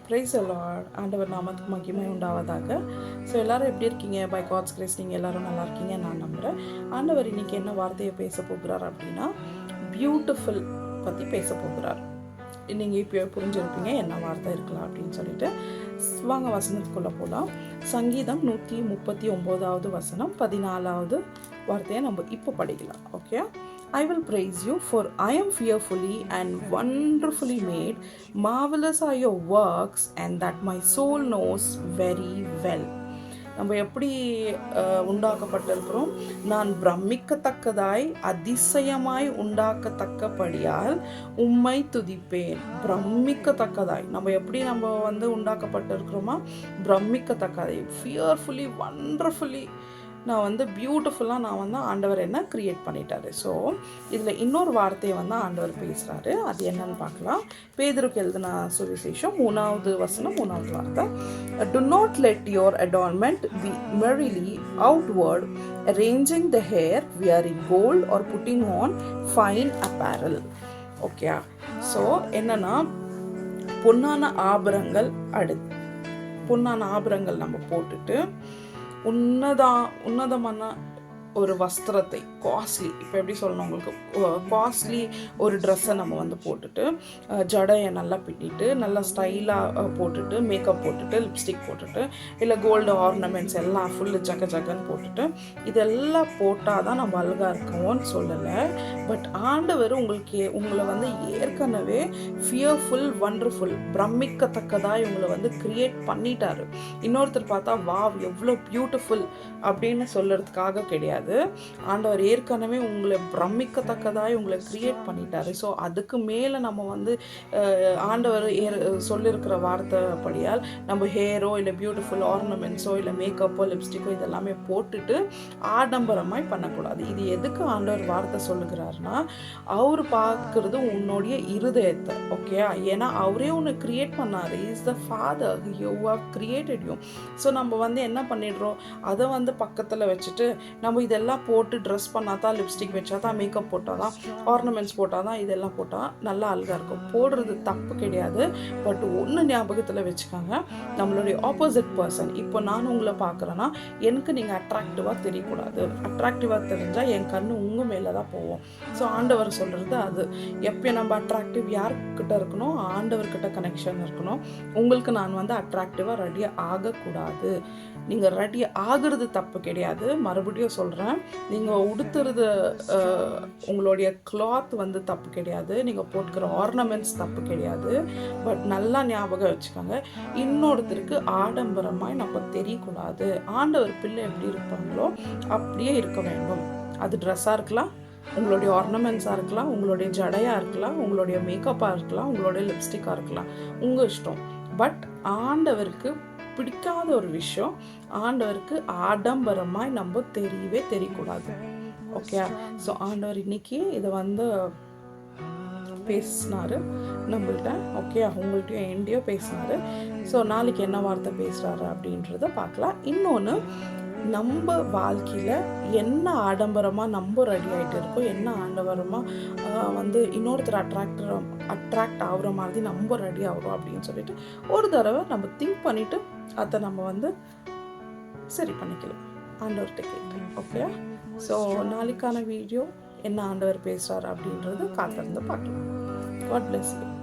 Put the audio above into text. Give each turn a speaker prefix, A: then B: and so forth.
A: Price Lord. ஆண்டவர் நாமத்துக்கு மகிமை உண்டாவதாக. ஸோ எல்லோரும் எப்படி இருக்கீங்க? பை காட்ஸ் கிரேஸ் நீங்கள் எல்லோரும் நல்லா இருக்கீங்க நான் நம்புகிறேன். ஆண்டவர் இன்றைக்கி என்ன வார்த்தையை பேச போகிறார் அப்படின்னா, பியூட்டிஃபுல் பற்றி பேச போகிறார். நீங்கள் இப்போ புரிஞ்சிருப்பீங்க என்ன வார்த்தை இருக்கலாம் அப்படின்னு சொல்லிட்டு. வாங்க வசனத்துக்குள்ளே போகலாம். சங்கீதம் 139வது வசனம் 14வது வார்த்தையை நம்ம இப்போ படிக்கலாம். Okay. I will praise you, for I am fearfully and wonderfully made. Marvelous are your works, and that my soul knows very well. நம்ம எப்படி உண்டாக்கப்பட்டிருக்கிறோம்? நான் பிரமிக்கத்தக்கதாய் அதிசயமாய் உண்டாக்கத்தக்கபடியால் உம்மை துதிப்பேன். பிரமிக்கத்தக்கதாய் நம்ம எப்படி உண்டாக்கப்பட்டிருக்கிறோமா? பிரமிக்கத்தக்கதாய், ஃபியர்ஃபுல்லி, வண்டர்ஃபுல்லி நான் பியூட்டிஃபுல்லாக ஆண்டவர் என்ன கிரியேட் பண்ணிட்டாரு. ஸோ இதில் இன்னொரு வார்த்தையை ஆண்டவர் பேசுகிறாரு. அது என்னன்னு பார்க்கலாம். பேதுருக்கு எழுதின சுவிசேஷம் 3வது வசனம் 3வது வார்த்தை. Do not let your adornment be merely outward, arranging the hair, wearing gold or putting on fine apparel. Okay. So என்னன்னா, பொன்னான ஆபரணங்கள் நம்ம போட்டுட்டு உன்னதமான ஒரு வஸ்திரத்தை, காஸ்ட்லி, இப்போ எப்படி சொல்லணும் உங்களுக்கு, காஸ்ட்லி ஒரு ட்ரெஸ்ஸை நம்ம போட்டுட்டு, ஜடையை நல்லா பின்னிட்டு, நல்லா ஸ்டைலாக போட்டுட்டு, மேக்கப் போட்டுட்டு, லிப்ஸ்டிக் போட்டுட்டு, இல்லை கோல்டு ஆர்னமெண்ட்ஸ் எல்லாம் ஃபுல்லு ஜகன்னு போட்டுட்டு, இதெல்லாம் போட்டால் தான் நம்ம அழகாக இருக்கோம்னு சொல்லலை. பட் ஆண்டவர் உங்களை ஏற்கனவே ஃபியர்ஃபுல், வண்டர்ஃபுல், பிரமிக்கத்தக்கதாக உங்களை கிரியேட் பண்ணிட்டாரு. இன்னொருத்தர் பார்த்தா வாவ் எவ்வளோ பியூட்டிஃபுல் அப்படின்னு சொல்கிறதுக்காக கிடையாது. ஆண்டவர் ஏற்கனவே உங்களை பிரமிக்கத்தக்கதாய் உங்களை கிரியேட் பண்ணிட்டாரு. ஸோ அதுக்கு மேலே நம்ம ஆண்டவர் சொல்லியிருக்கிற வார்த்தை படியால் நம்ம ஹேரோ இல்லை பியூட்டிஃபுல் ஆர்னமெண்ட்ஸோ இல்லை மேக்கப்போ லிப்ஸ்டிக்கோ இதெல்லாமே போட்டுட்டு ஆடம்பரமாய் பண்ணக்கூடாது. இது எதுக்கு ஆண்டவர் வார்த்தை சொல்லுகிறாருன்னா, அவர் பார்க்கறது உன்னுடைய இருதயத்தை. ஓகே. ஏன்னா அவரே உன்னை கிரியேட் பண்ணாரு. Is the father you have created you. So நம்ம என்ன பண்ணிடுறோம், அதை பக்கத்தில் வச்சுட்டு நம்ம இதெல்லாம் போட்டு ட்ரெஸ் பண்ணால் தான், லிப்ஸ்டிக் வச்சா தான், மேக்கப் போட்டால் தான், ஆர்னமெண்ட்ஸ் போட்டால் தான், இதெல்லாம் போட்டால் நல்லா அழகாக இருக்கும். போடுறது தப்பு கிடையாது. பட் ஒன்று ஞாபகத்தில் வச்சுக்காங்க, நம்மளுடைய ஆப்போசிட் பர்சன், இப்போ நான் உங்களை பார்க்குறேன்னா எனக்கு நீங்கள் அட்ராக்டிவாக தெரியக்கூடாது. அட்ராக்டிவாக தெரிஞ்சால் என் கண்ணு உங்கள் மேலே தான் போவோம். ஸோ ஆண்டவர் சொல்கிறது அது. எப்போ நம்ம அட்ராக்டிவ் யார்கிட்ட இருக்கணும்? ஆண்டவர்கிட்ட கனெக்ஷன் இருக்கணும். உங்களுக்கு நான் அட்ராக்டிவாக ரெடியாக ஆகக்கூடாது. நீங்கள் ரெடி ஆகிறது தப்பு கிடையாது. மறுபடியும் சொல்கிறேன், நீங்கள் உடுத்துறது உங்களுடைய கிளாத் தப்பு கிடையாது. நீங்கள் போட்டுக்கிற ஆர்னமெண்ட்ஸ் தப்பு கிடையாது. பட் நல்லா ஞாபகம் வச்சுக்கோங்க, இன்னொருத்தருக்கு ஆடம்பரமாய் நம்ம தெரியக்கூடாது. ஆண்டவர் பிள்ளை எப்படி இருப்பாங்களோ அப்படியே இருக்க வேண்டும். அது ட்ரெஸ்ஸாக இருக்கலாம், உங்களுடைய ஆர்னமெண்ட்ஸாக இருக்கலாம், உங்களுடைய ஜடையாக இருக்கலாம், உங்களுடைய மேக்கப்பாக இருக்கலாம், உங்களுடைய லிப்ஸ்டிக்காக இருக்கலாம், உங்கள் இஷ்டம். பட் ஆண்டவருக்கு பிடிக்காத ஒரு விஷயம், ஆண்டவருக்கு ஆடம்பரமாய் நம்ம தெரியக்கூடாது. ஓகே. ஸோ ஆண்டவர் இன்னைக்கு இதை பேசினாரு நம்மள்கிட்ட. ஓகே. உங்கள்கிட்டயும் என்கிட்டயோ பேசினாரு. ஸோ நாளைக்கு என்ன வார்த்தை பேசுகிறாரு அப்படின்றத பார்க்கலாம். இன்னொன்று, நம்ம வாழ்க்கையில் என்ன ஆடம்பரமாக நம்ம ரெடி ஆகிட்டு இருக்கோம், என்ன ஆடம்பரமாக இன்னொருத்தர் அட்ராக்ட் ஆகுற மாதிரி நம்ம ரெடி ஆகிறோம் அப்படின்னு சொல்லிட்டு ஒரு தடவை நம்ம திங்க் பண்ணிவிட்டு அதை நம்ம சரி பண்ணிக்கலாம் ஆண்டவர்கிட்ட கேட்டு. ஓகே. ஸோ நாளைக்கான வீடியோ என்ன ஆண்டவர் பேசுகிறார் அப்படின்றது காத்திருந்து பார்க்கலாம். God bless you.